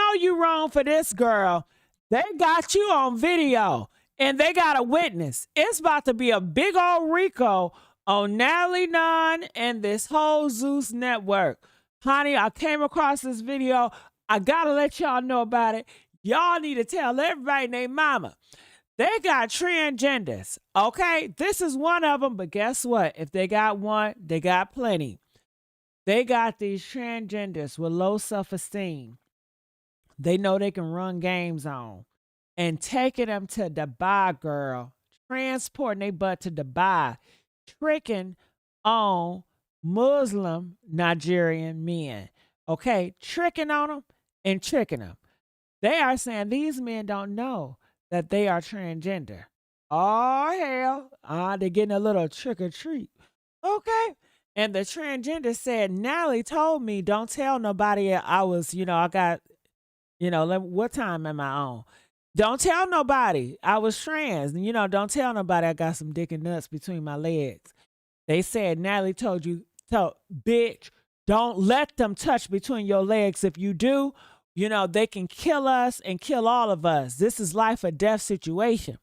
know you wrong for this, girl. They got you on video and they got a witness. It's about to be a big old Rico on Natalie Nunn and this whole Zeus Network. Honey, I came across this video. I gotta let y'all know about it. Y'all need to tell everybody named mama. They got transgenders, okay? This is one of them, but guess what? If they got one, they got plenty. They got these transgenders with low self-esteem. They know they can run games on. And taking them to Dubai, girl. Transporting their butt to Dubai. Tricking on Muslim Nigerian men. Okay? Tricking on them and tricking them. They are saying these men don't know that they are transgender. Oh, hell. They're getting a little trick or treat. Okay? And the transgender said, Natalie told me, don't tell nobody I was, I got, what time am I on? Don't tell nobody I was trans. Don't tell nobody I got some dick and nuts between my legs. They said, Natalie told you, bitch, don't let them touch between your legs. If you do, they can kill us and kill all of us. This is life or death situation.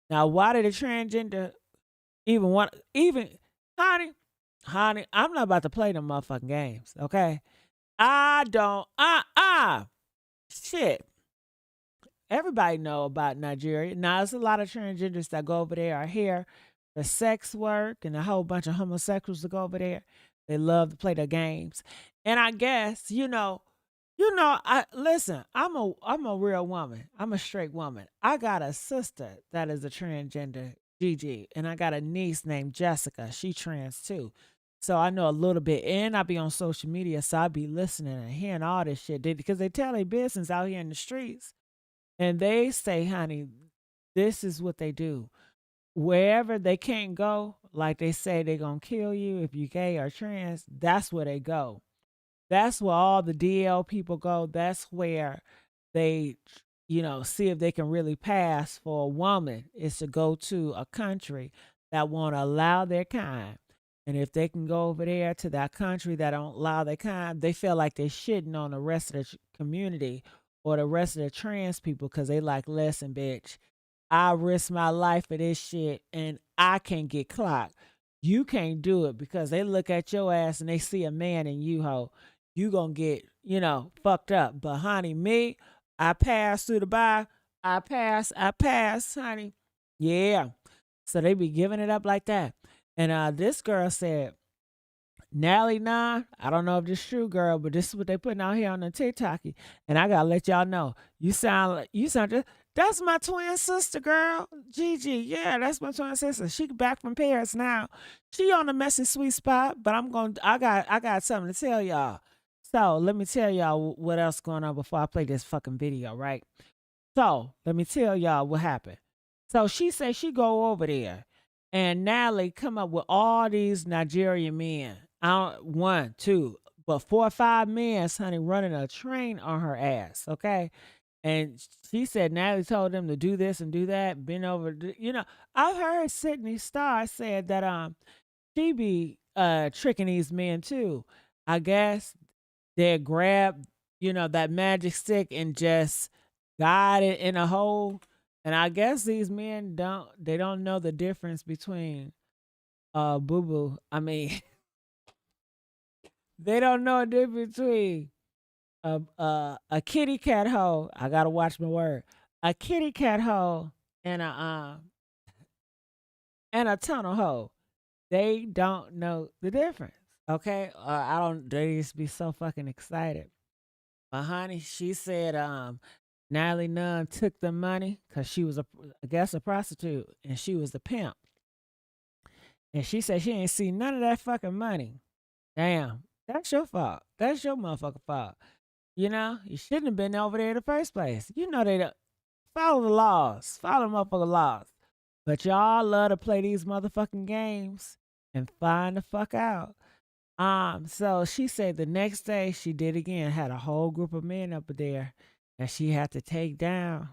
Now, why did a transgender honey, I'm not about to play them motherfucking games, okay? I don't, shit. Everybody know about Nigeria. Now, there's a lot of transgenders that go over there are here for sex work and a whole bunch of homosexuals that go over there. They love to play the games. And I guess, listen, I'm a real woman. I'm a straight woman. I got a sister that is a transgender, Gigi, and I got a niece named Jessica. She trans too. So I know a little bit, and I be on social media, so I be listening and hearing all this shit because they tell their business out here in the streets. And they say, honey, this is what they do. Wherever they can't go, like they say they're going to kill you if you gay or trans, that's where they go. That's where all the DL people go. That's where they, see if they can really pass for a woman is to go to a country that won't allow their kind. And if they can go over there to that country that don't allow their kind, they feel like they're shitting on the rest of the community or the rest of the trans people because they like, listen, bitch, I risk my life for this shit and I can't get clocked. You can't do it because they look at your ass and they see a man in you, ho. You gonna get, fucked up. But honey, me, I pass through the bar. I pass, honey. Yeah. So they be giving it up like that. And this girl said, Natalie Nunn, I don't know if this is true, girl, but this is what they putting out here on the TikTok. And I gotta let y'all know, you sound just, that's my twin sister, girl. Gigi, yeah, that's my twin sister. She back from Paris now. She on the messy sweet spot, but I got something to tell y'all. So let me tell y'all what else going on before I play this fucking video, right? So let me tell y'all what happened. So she said she go over there, and Natalie come up with all these Nigerian men. One, two, but 4 or 5 men, honey, running a train on her ass, okay? And she said Natalie told them to do this and do that, been over, I heard Sydney Starr said that she be tricking these men too. I guess they grab, that magic stick and just guide it in a hole. And I guess these men don't know the difference between boo-boo. I mean, they don't know the difference between a kitty cat hole. I gotta watch my word. A kitty cat hole and a tunnel hole. They don't know the difference. Okay, they used to be so fucking excited. But honey, she said Natalie Nunn took the money because she was I guess a prostitute and she was the pimp. And she said she ain't see none of that fucking money. Damn, that's your fault. That's your motherfucking fault. You shouldn't have been over there in the first place. They don't follow the laws, follow motherfucking laws. But y'all love to play these motherfucking games and find the fuck out. So she said the next day she did again, had a whole group of men up there that she had to take down.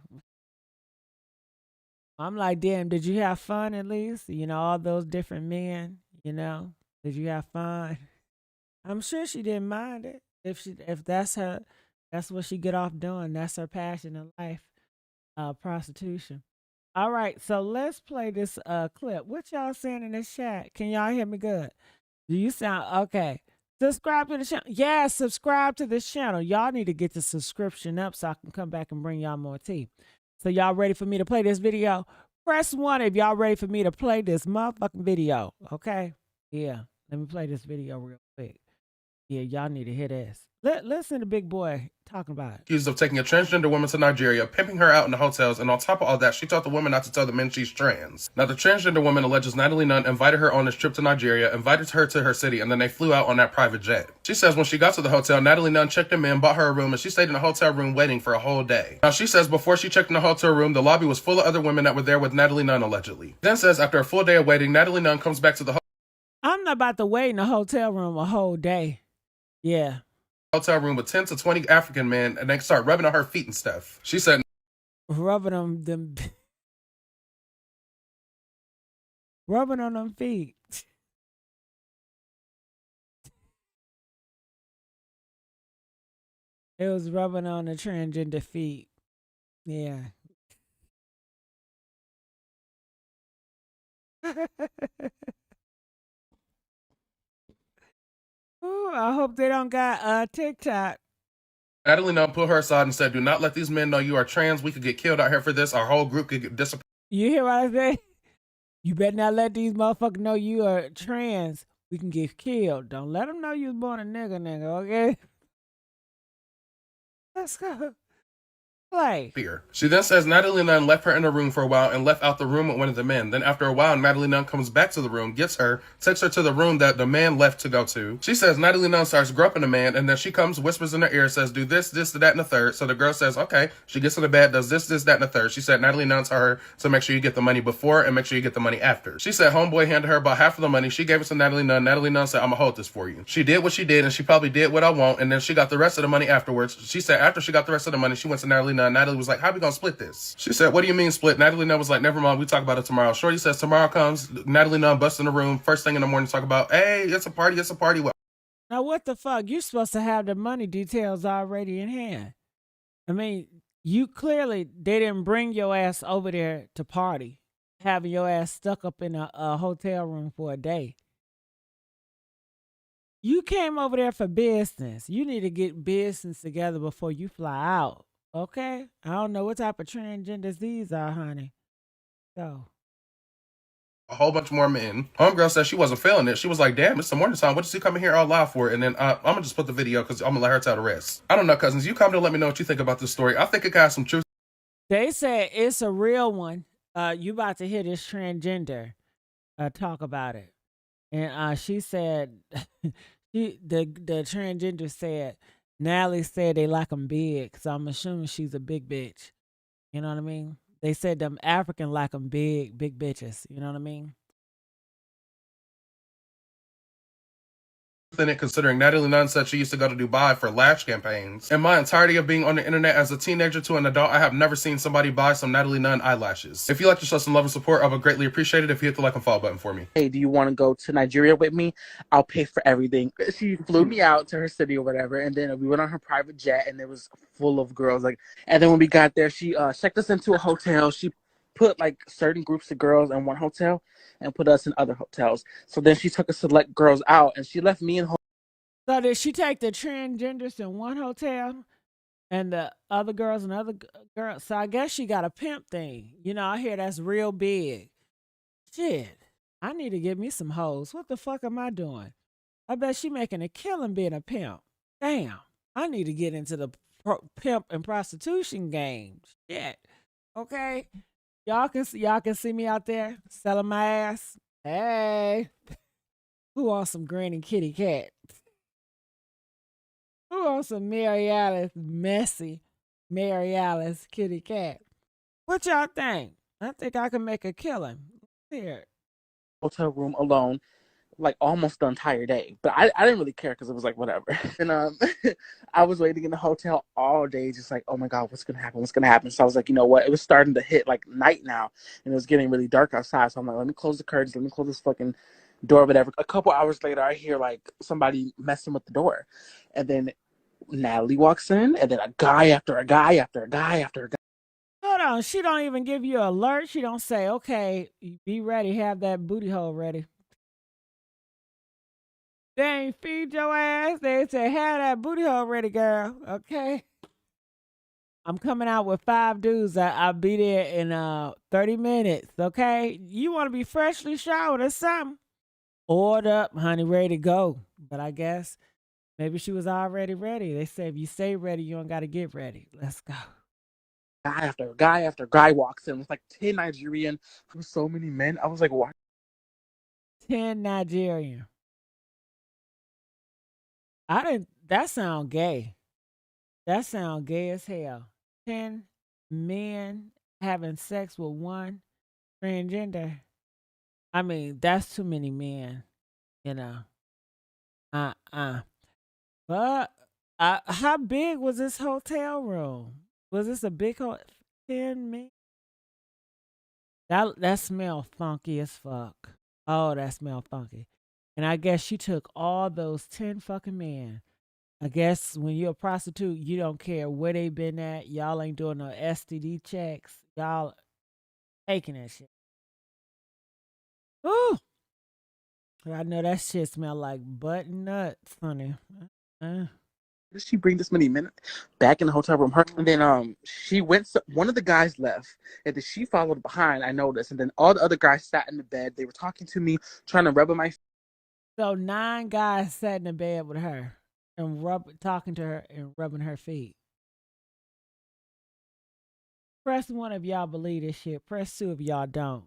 I'm like, damn, did you have fun at least? All those different men, did you have fun? I'm sure she didn't mind it if that's her, That's what she get off doing. That's her passion in life, prostitution. All right, so let's play this clip. What y'all saying in this chat? Can y'all hear me good? Do you sound okay? Subscribe to the channel. Yeah, subscribe to this channel. Y'all need to get the subscription up so I can come back and bring y'all more tea. So y'all ready for me to play this video? Press 1 if y'all ready for me to play this motherfucking video. Okay? Yeah. Let me play this video real quick. Yeah, y'all need to hear this. Listen to Big Boy talking about it. Accused of taking a transgender woman to Nigeria, pimping her out in the hotels, and on top of all that, she told the woman not to tell the men she's trans. Now, the transgender woman alleges Natalie Nunn invited her on this trip to Nigeria, invited her to her city, and then they flew out on that private jet. She says when she got to the hotel, Natalie Nunn checked them in, bought her a room, and she stayed in the hotel room waiting for a whole day. Now, she says before she checked in the hotel room, the lobby was full of other women that were there with Natalie Nunn, allegedly. Then says after a full day of waiting, Natalie Nunn comes back to the I'm not about to wait in the hotel room a whole day. Yeah. Hotel room with 10 to 20 African men, and they start rubbing on her feet and stuff. She said, rubbing on them feet. It was rubbing on the transgender feet. Yeah. Ooh, I hope they don't got TikTok. Natalie Nunn pulled her aside and said, "Do not let these men know you are trans. We could get killed out here for this. Our whole group could get disappeared." You hear what I say? You better not let these motherfuckers know you are trans. We can get killed. Don't let them know you was born a nigga, okay? Let's go. Play. She then says Natalie Nunn left her in a room for a while and left out the room with one of the men. Then after a while, Natalie Nunn comes back to the room, gets her, takes her to the room that the man left to go to. She says Natalie Nunn starts groping the man, and then she comes, whispers in her ear, says, "Do this, this, that, and the third." So the girl says, okay. She gets in the bed, does this, that, and the third. She said Natalie Nunn told her to make sure you get the money before and make sure you get the money after. She said homeboy handed her about half of the money. She gave it to Natalie Nunn. Natalie Nunn said, "I'm gonna hold this for you." She did what she did, and she probably did what I want, and then she got the rest of the money afterwards. She said after she got the rest of the money, she went to Natalie Nunn. Natalie was like, "How we gonna split this?" She said, "What do you mean split?" Natalie Nunn was like, "Never mind, we talk about it tomorrow." Shorty says tomorrow comes. Natalie Nunn busts in the room first thing in the morning, talk about, "Hey, it's a party, it's a party." Now what the fuck? You supposed to have the money details already in hand. I mean, you clearly, they didn't bring your ass over there to party, having your ass stuck up in a hotel room for a day. You came over there for business. You need to get business together before you fly out. Okay? I don't know what type of transgenders these are, honey. So. A whole bunch more men. Homegirl said she wasn't feeling it. She was like, "Damn, it's the morning time. What is he coming here all loud for?" And then I'm gonna just put the video because I'm gonna let her tell the rest. I don't know, cousins. You come to let me know what you think about this story. I think it got some truth. They said it's a real one. You about to hear this transgender talk about it. And she said the transgender said Natalie said they like them big, so I'm assuming she's a big bitch. You know what I mean? They said them African like them big bitches. You know what I mean? In it, considering Natalie Nunn said she used to go to Dubai for lash campaigns. In my entirety of being on the internet as a teenager to an adult, I have never seen somebody buy some Natalie Nunn eyelashes. If you like to show some love and support, I would greatly appreciate it if you hit the like and follow button for me. "Hey, do you want to go to Nigeria with me? I'll pay for everything." She flew me out to her city or whatever, and then we went on her private jet, and it was full of girls. And then when we got there, she checked us into a hotel. She put like certain groups of girls in one hotel and put us in other hotels. So then she took us to let girls out, and she left me in. So did she take the transgenders in one hotel and the other girls in other girls? So I guess she got a pimp thing. You know, I hear that's real big. Shit, I need to get me some hoes. What the fuck am I doing? I bet she making a killing being a pimp. Damn, I need to get into the pimp and prostitution game. Shit. Okay, y'all can see me out there selling my ass. Hey, who wants some granny kitty cat? Who wants some Mary Alice messy Mary Alice kitty cat? What y'all think? I think I can make a killing. Here. Hotel room alone, like almost the entire day. But I didn't really care because it was like whatever. And I was waiting in the hotel all day, just like, oh my God, what's gonna happen? What's gonna happen? So I was like, you know what? It was starting to hit like night now, and it was getting really dark outside. So I'm like, let me close the curtains, let me close this fucking door, whatever. A couple hours later, I hear like somebody messing with the door, and then Natalie walks in, and then a guy after a guy after a guy after a guy. Hold on. She don't even give you an alert. She don't say, okay, be ready. Have that booty hole ready. They ain't feed your ass. They say, have that booty hole ready, girl. Okay. I'm coming out with 5 dudes. I'll be there in 30 minutes. Okay. You want to be freshly showered or something? Ordered up, honey, ready to go. But I guess maybe she was already ready. They say if you stay ready, you don't got to get ready. Let's go. Guy after guy after guy walks in with like 10 Nigerian from so many men. I was like, why? 10 Nigerian. I didn't. That sound gay. That sound gay as hell. 10 men having sex with one transgender. I mean, that's too many men, you know. Uh-uh. But how big was this hotel room? Was this a big hotel? 10 men? That smell funky as fuck. Oh, that smell funky. And I guess she took all those 10 fucking men. I guess when you're a prostitute, you don't care where they been at. Y'all ain't doing no STD checks. Y'all taking that shit. Ooh. I know that shit smell like butt nuts, honey. Uh, Did she bring this many men back in the hotel room? Her, and then she went. One of the guys left, and then she followed behind. I noticed, and then all the other guys sat in the bed. They were talking to me, trying to rub on my. So 9 guys sat in the bed with her and talking to her and rubbing her feet. Press 1 if y'all believe this shit. Press 2 if y'all don't.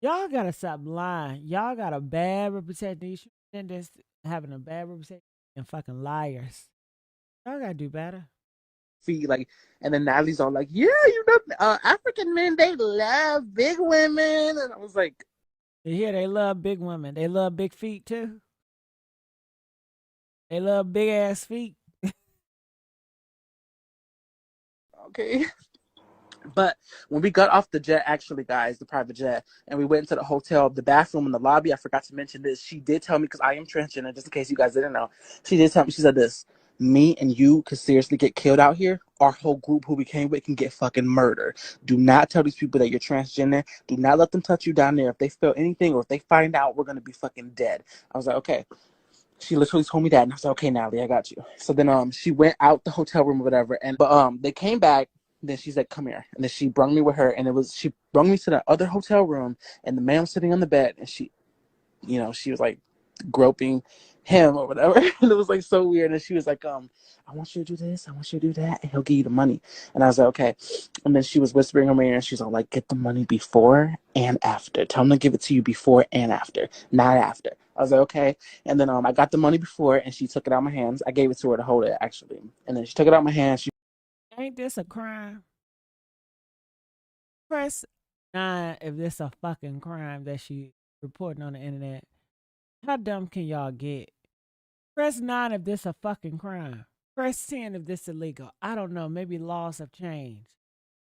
Y'all gotta stop lying. Y'all got a bad reputation. These transgenders having a bad reputation and fucking liars. Y'all gotta do better. Feet like, and then Natalie's all like, "Yeah, you know, African men they love big women," and I was like, You hear they love big women. They love big feet too. They love big ass feet. "Okay." But when we got off the jet, actually, guys, the private jet, and we went into the hotel, the bathroom in the lobby, I forgot to mention this. She did tell me, because I am transgender, just in case you guys didn't know. She did tell me, she said this: me and you could seriously get killed out here. Our whole group who we came with can get fucking murdered. Do not tell these people that you're transgender. Do not let them touch you down there. If they feel anything or if they find out, we're going to be fucking dead. I was like, okay. She literally told me that, and I was like, okay, Natalie, I got you. So then she went out the hotel room or whatever, and but they came back. Then she's like, come here, and then she brought me with her, and she brought me to the other hotel room, and the man was sitting on the bed, and she was like groping him or whatever, and it was like so weird. And she was like, I want you to do this, I want you to do that, and he'll give you the money. And I was like, okay. And then she was whispering in my ear, and she's all like, get the money before and after. Tell him to give it to you before and after, not after. I was like, okay. And then I got the money before, and she took it out of my hands. I gave it to her to hold it, actually. And then she took it out of my hands. Ain't this a crime? Press 9 if this a fucking crime that she reporting on the internet. How dumb can y'all get? Press 9 if this a fucking crime. Press 10 if this illegal. I don't know. Maybe laws have changed.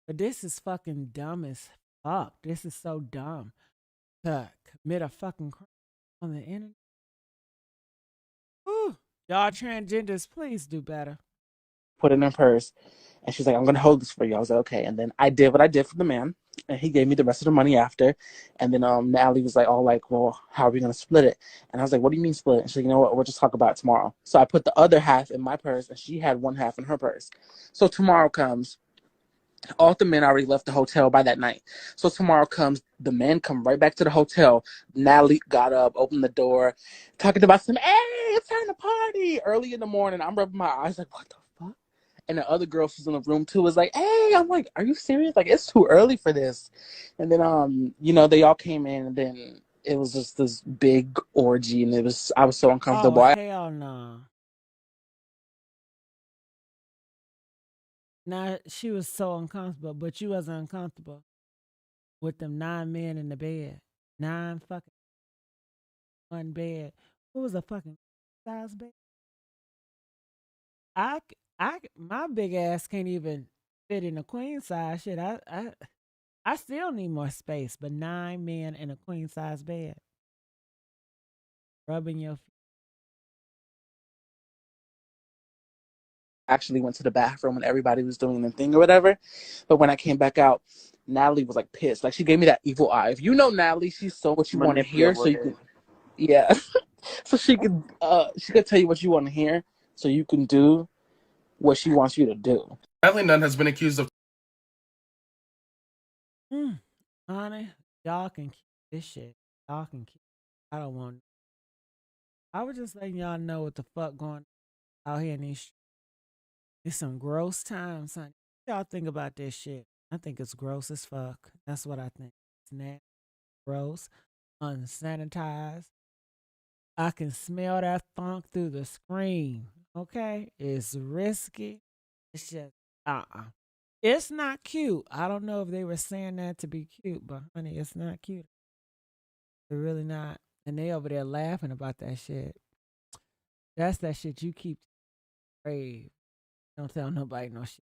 But this is fucking dumb as fuck. This is so dumb to commit a fucking crime on the internet. Whew. Y'all transgenders, please do better. Put it in her purse. And she's like, I'm going to hold this for you. I was like, okay. And then I did what I did for the man. And he gave me the rest of the money after. And then Natalie was like, all like, well, how are we going to split it? And I was like, what do you mean split? And she's like, you know what? We'll just talk about it tomorrow. So I put the other half in my purse, and she had one half in her purse. So tomorrow comes. All the men already left the hotel by that night. So tomorrow comes, the men come right back to the hotel. Natalie got up, opened the door, talking about some, hey, it's time to party. Early in the morning, I'm rubbing my eyes like, what the fuck? And the other girl who's in the room too was like, hey, I'm like, are you serious? Like, it's too early for this. And then, they all came in, and then it was just this big orgy, and I was so Oh, uncomfortable. hell no. Now, she was so uncomfortable, but you wasn't uncomfortable with them 9 men in the bed. 9 fucking one bed. What was a fucking size bed? My big ass can't even fit in a queen size shit. I still need more space, but 9 men in a queen size bed. Rubbing your feet. actually went to the bathroom when everybody was doing the thing or whatever. But when I came back out, Natalie was like pissed. Like she gave me that evil eye. If you know Natalie, she's so what you want to hear, so you can, yeah. So she could tell you what you want to hear, so you can do what she wants you to do. Natalie Nunn has been accused of Honey, y'all can keep this shit. Y'all can keep. I don't want. I was just letting y'all know what the fuck going on out here in these. It's some gross times, honey. What y'all think about this shit? I think it's gross as fuck. That's what I think. It's nasty, gross, unsanitized. I can smell that funk through the screen. Okay, it's risky. It's just It's not cute. I don't know if they were saying that to be cute, but honey, it's not cute. They're really not. And they over there laughing about that shit. That's that shit you keep brave. Don't tell nobody no shit.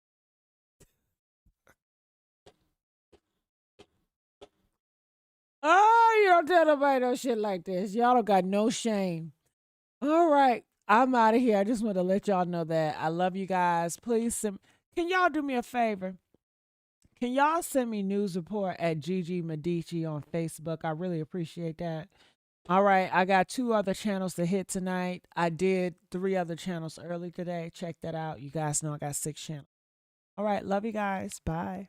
Oh, you don't tell nobody no shit like this. Y'all don't got no shame. All right. I'm out of here. I just want to let y'all know that I love you guys. Please can y'all do me a favor? Can y'all send me news report at Gigi Medici on Facebook? I really appreciate that. All right, I got 2 other channels to hit tonight. I did 3 other channels early today. Check that out. You guys know I got 6 channels. All right, love you guys. Bye.